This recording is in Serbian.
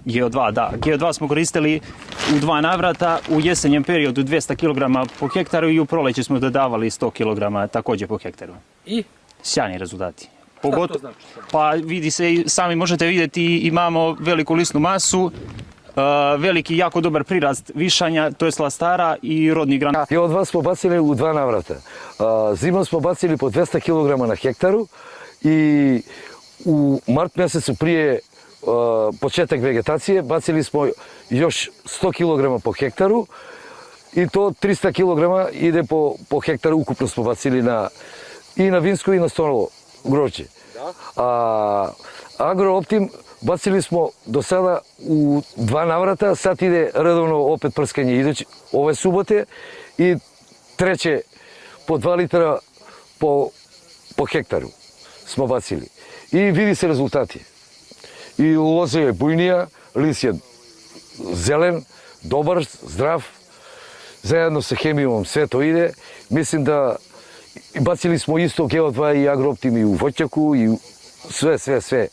GO2, da. GO2 smo koristili u 2 navrata, u jesenjem periodu 200 kg po hektaru i u proleće smo dodavali 100 kg također po hektaru. I? Sjajni rezultati. Šta to znači? Pa vidi se, sami možete vidjeti, imamo veliku lisnu masu, veliki, jako dobar prirast višanja, to je lastara i rodnih grana. GO2 smo bacili u 2 navrata. Zimom smo bacili po 200 kg na hektaru i u mart mjesecu prije početak vegetacije bacili smo još 100 kg po hektaru i to 300 kg ide po hektaru, ukupno smo bacili i na vinsko i na stolovo grožđe. Agrooptim bacili smo do sada u 2 navrata, sad ide redovno opet prskanje ove subote i treće po 2 litra po hektaru smo bacili. I vidi se rezultati. I loza je bujnija, lis je zelen, dobar, zdrav, zajedno sa hemijom sve to ide. Mislim da bacili smo isto GO2 i Agrooptim i u voćnjaku i sve.